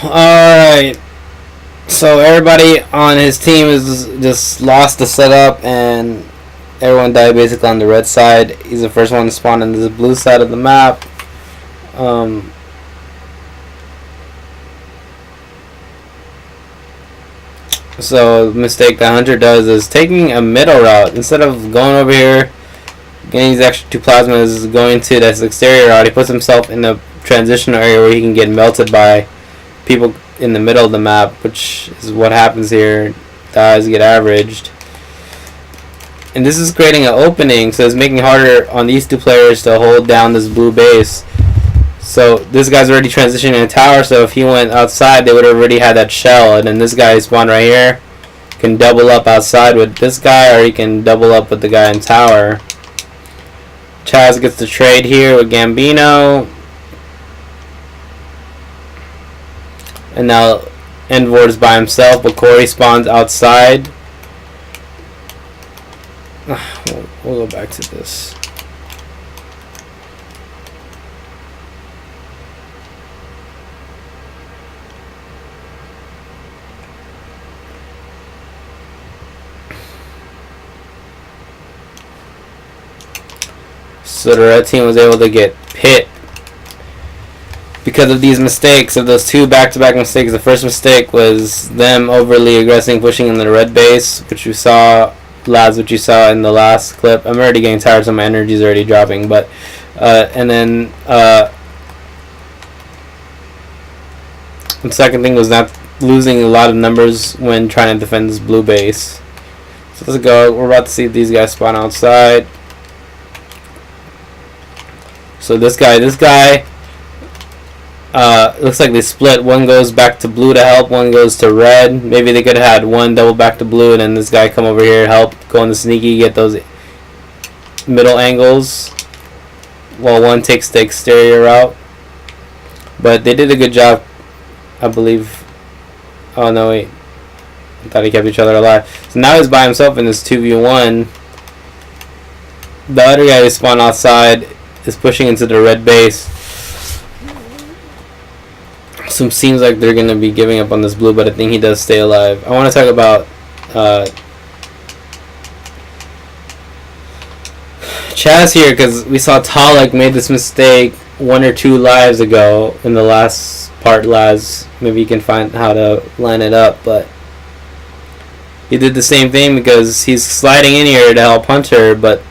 Alright. So everybody on his team is just lost the setup, and everyone died basically on the red side. He's the first one to spawn on the blue side of the map. So the mistake that Hunter does is taking a middle route. Instead of going over here, getting these extra 2 plasmas, going to this exterior route, he puts himself in a transitional area where he can get melted by people in the middle of the map, which is what happens here. Dies get averaged. And this is creating an opening, so it's making it harder on these 2 players to hold down this blue base. So this guy's already transitioning in a tower, so if he went outside, they would have already had that shell. And then this guy spawned right here, can double up outside with this guy, or he can double up with the guy in tower. Chaz gets the trade here with Gambino. And now Envor is by himself, but Corey spawns outside. We'll go back to this. So the red team was able to get pit because of these mistakes, of those 2 back-to-back mistakes. The first mistake was them overly aggressing, pushing in the red base, which you saw, lads, what you saw in the last clip. I'm already getting tired, so my energy is already dropping. But and then the second thing was not losing a lot of numbers when trying to defend this blue base. So let's go. We're about to see these guys spawn outside. So this guy, looks like they split. One goes back to blue to help, one goes to red. Maybe they could have had one double back to blue, and then this guy come over here, help, go on the sneaky, get those middle angles, while one takes the exterior route. But they did a good job, I believe. Oh no, wait. I thought he kept each other alive. So now he's by himself in this 2v1. The other guy who spawned outside is pushing into the red base. So it seems like they're going to be giving up on this blue, but I think he does stay alive. I want to talk about Chaz here, because we saw Talek made this mistake 1 or 2 lives ago in the last part, Laz. Maybe you can find how to line it up, but he did the same thing because he's sliding in here to help Hunter, but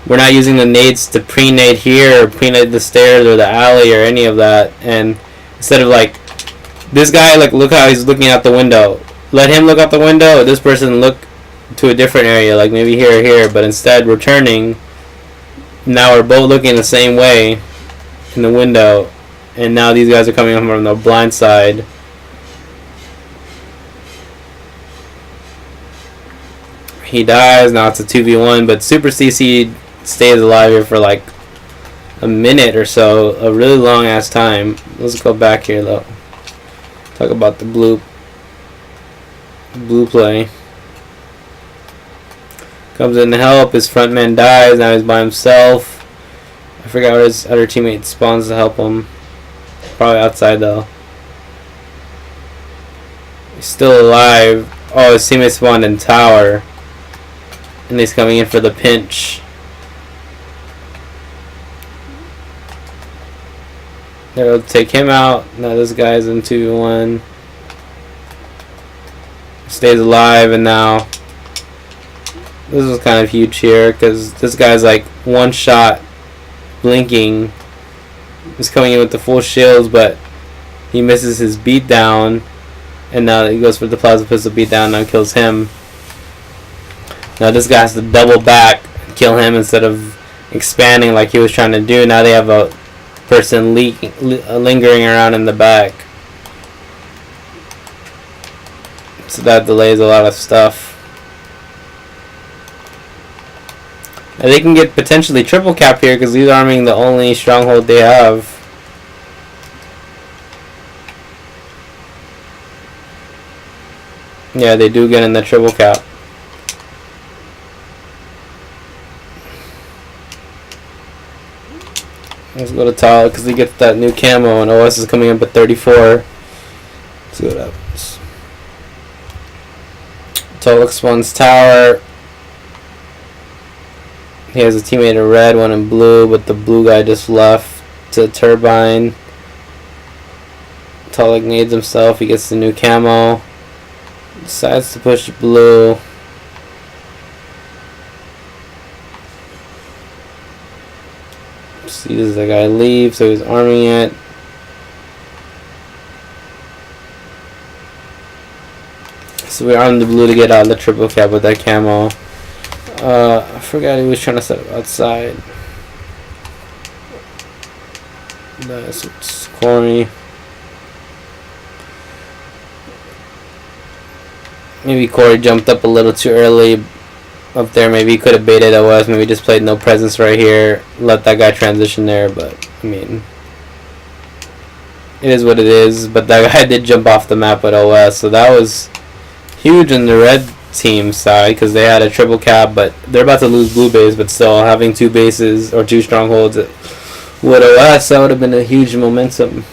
we're not using the nades to pre-nade here or pre-nade the stairs or the alley or any of that. And instead of like this guy, like look how he's looking out the window. Let him look out the window. This person look to a different area, like maybe here or here. But instead, we're turning. Now we're both looking the same way in the window, and now these guys are coming from the blind side. He dies. Now it's a 2v1, but Super CC stays alive here for like a minute or so, a really long ass time. Let's go back here though. Talk about the blue play. Comes in to help. His front man dies. Now he's by himself. I forgot where his other teammate spawns to help him. Probably outside though. He's still alive. Oh, his teammate spawned in tower, and he's coming in for the pinch. They'll take him out. Now this guy's in 2v1. Stays alive, and now this is kind of huge here because this guy's like one shot blinking. He's coming in with the full shields, but he misses his beatdown, and now he goes for the plasma pistol beatdown. Now kills him. Now this guy has to double back, kill him instead of expanding like he was trying to do. Now they have a person lingering around in the back, so that delays a lot of stuff. And they can get potentially triple cap here because he's arming the only stronghold they have. Yeah, they do get in the triple cap. Let's go to Tal because he gets that new camo, and OS is coming up at 34. See what happens. Tolek spawns tower. He has a teammate in red, one in blue, but the blue guy just left to turbine. Tolek needs himself. He gets the new camo. Decides to push blue. Sees the guy leave, so he's arming it. So we armed the blue to get out of the triple cap with that camo. I forgot he was trying to set up outside. That's corny. Maybe Corey jumped up a little too early up there. Maybe he could have baited OS. Maybe just played no presence right here. Let that guy transition there. But, I mean, it is what it is. But that guy did jump off the map with OS. So that was huge in the red team side because they had a triple cap. But they're about to lose blue base. But still, having two bases or two strongholds with OS, that would have been a huge momentum.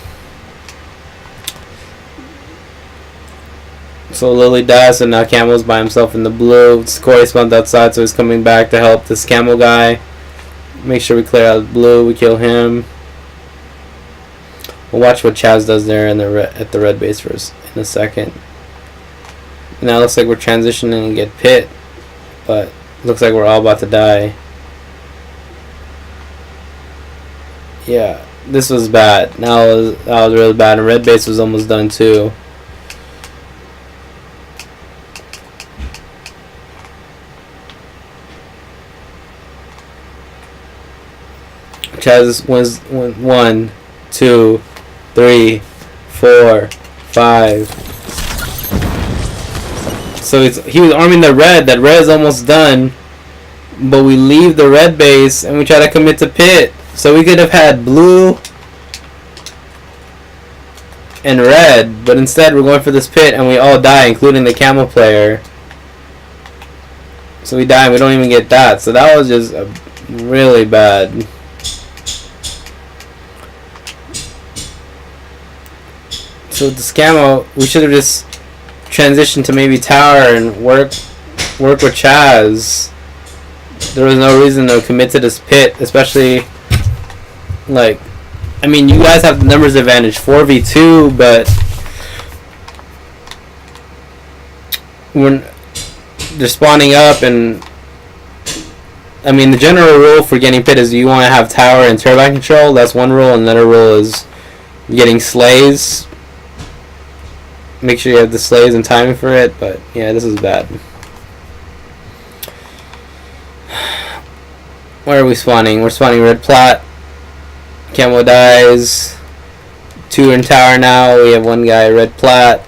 So Lily dies, and now Camo's by himself in the blue. Corey spawned outside, so he's coming back to help this Camo guy. Make sure we clear out the blue, we kill him. We'll watch what Chaz does there in at the red base first in a second. Now it looks like we're transitioning and get pit, but looks like we're all about to die. Yeah, this was bad. That was really bad, and red base was almost done too. Chaz wins 1, 2, 3, 4, 5. So he was arming the red. That red is almost done, but we leave the red base and we try to commit to pit. So we could have had blue and red, but instead we're going for this pit and we all die, including the Camo player. So we die and we don't even get that. So that was just really bad. So with this Camo, we should have just transitioned to maybe tower and work with Chaz. There was no reason to commit to this pit, especially like, I mean, you guys have the numbers advantage 4v2, but when they're spawning up, and I mean, the general rule for getting pit is you want to have tower and turbine control. That's one rule. Another rule is getting slays. Make sure you have the slays and timing for it, but yeah, this is bad. Where are we spawning? We're spawning red plat. Camo dies. 2 in tower now. We have 1 guy red plat.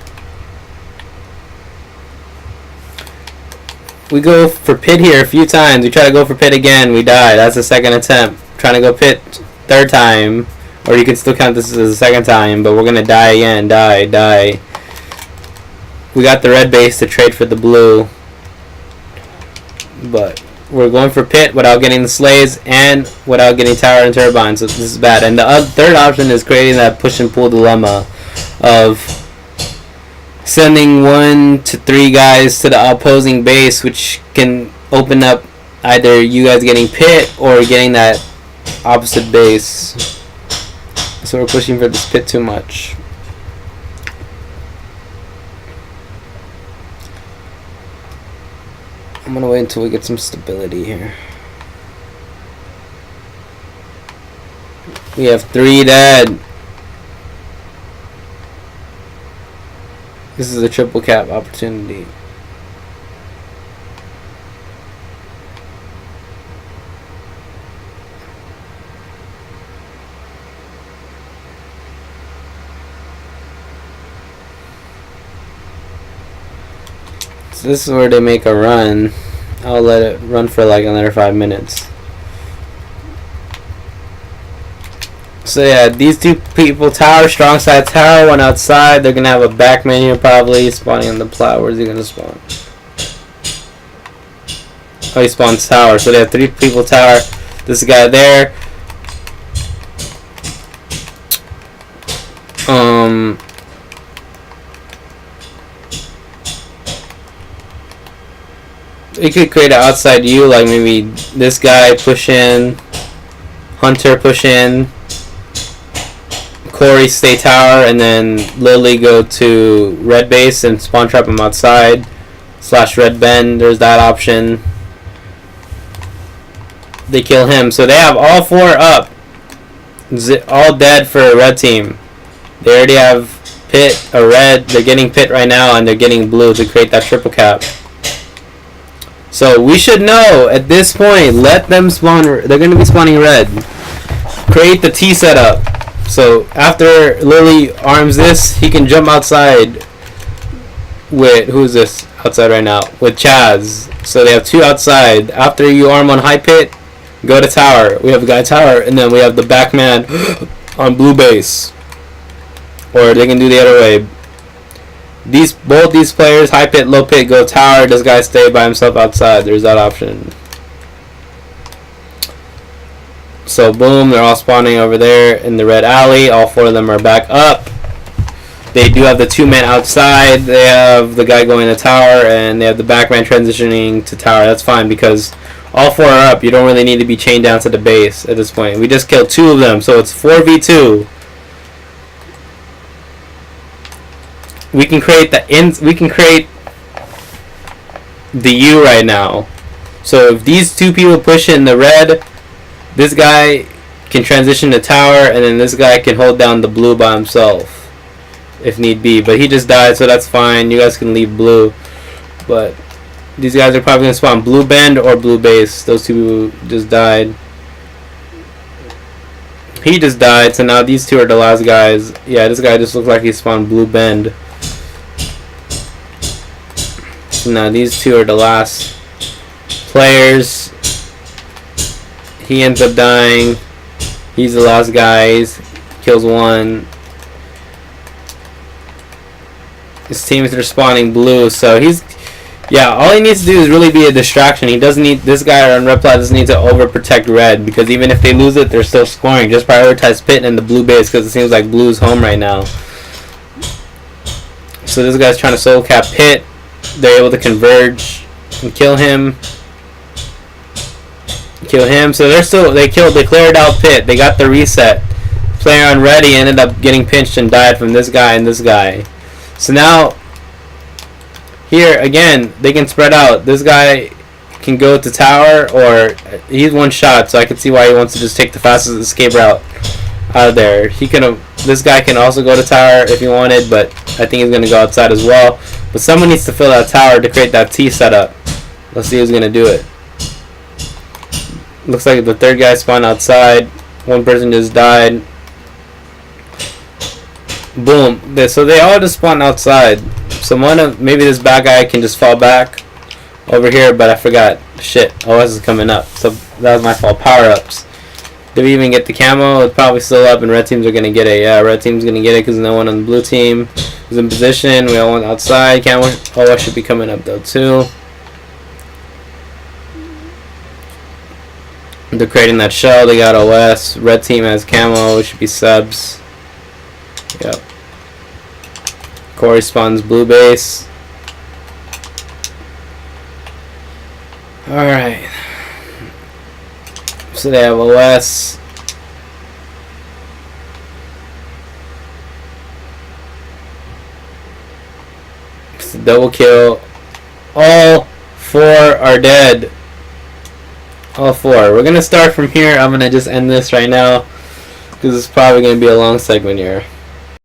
We go for pit here a few times. We try to go for pit again. We die. That's the second attempt. Trying to go pit third time. Or you can still count this as the second time, but we're going to die again. Die. We got the red base to trade for the blue. But we're going for pit without getting the slays and without getting tower and turbine. So this is bad. And the third option is creating that push and pull dilemma of sending 1 to 3 guys to the opposing base, which can open up either you guys getting pit or getting that opposite base. So we're pushing for this pit too much. I'm gonna wait until we get some stability here. We have 3 dead. This is a triple cap opportunity. So this is where they make a run. I'll let it run for like another 5 minutes. So yeah, these 2 people, tower, strong side tower, 1 outside. They're gonna have a backman here probably, spawning on the plow. Where's he gonna spawn? Oh, he spawns tower. So they have 3 people tower. This guy there. We could create an outside U, like maybe this guy push in, Hunter push in, Corey stay tower, and then Lily go to red base and spawn trap him outside. / red bend, there's that option. They kill him. So they have all 4 up. All dead for a red team. They already have pit, a red. They're getting pit right now, and they're getting blue to create that triple cap. So we should know at this point, let them spawn. They're going to be spawning red. Create the T setup. So after Lily arms this, he can jump outside with, who's this outside right now? With Chaz. So they have 2 outside. After you arm on high pit, go to tower. We have a guy tower, and then we have the back man on blue base. Or they can do the other way. Both these players, high pit, low pit, go tower. This guy stay by himself outside. There's that option. So boom, they're all spawning over there in the red alley. All 4 of them are back up. They do have the 2 men outside. They have the guy going to tower, and they have the back man transitioning to tower. That's fine because all 4 are up. You don't really need to be chained down to the base at this point. We just killed 2 of them, so it's 4v2. We can create the U right now. So if these 2 people push in the red, this guy can transition to tower, and then this guy can hold down the blue by himself if need be. But he just died, so that's fine. You guys can leave blue. But these guys are probably going to spawn blue bend or blue base. Those 2 people just died. He just died, so now these 2 are the last guys. Yeah, this guy just looks like he spawned blue bend. So now these 2 are the last players. He ends up dying. He's the last guy. He kills 1. His team is respawning blue, so he's... Yeah, all he needs to do is really be a distraction. He doesn't need... This guy on red plat doesn't need to overprotect red, because even if they lose it, they're still scoring. Just prioritize pit and the blue base, because it seems like blue's home right now. So this guy's trying to solo cap pit. They're able to converge and kill him. So they cleared out pit. They got the reset. Player on ready ended up getting pinched and died from this guy and this guy. So now here again they can spread out. This guy can go to tower, or he's 1 shot, so I can see why he wants to just take the fastest escape route out of there. This guy can also go to tower if he wanted, but I think he's gonna go outside as well. But someone needs to fill that tower to create that T setup. Let's see who's gonna do it. Looks like the 3rd guy spawned outside. 1 person just died. Boom. So they all just spawned outside. So maybe this bad guy can just fall back over here, but I forgot. Shit. OS is coming up. So that was my fault. Power-ups. Did we even get the camo? It's probably still up, and red teams are going to get it. Yeah, red team's going to get it because no one on the blue team is in position. We all went outside. Camo OS should be coming up, though, too. They're creating that shell. They got OS. Red team has camo. It should be subs. Yep. Corey spawns blue base. Alright. So they have OS. It's a double kill. All 4 are dead. All 4. We're going to start from here. I'm going to just end this right now because it's probably going to be a long segment here.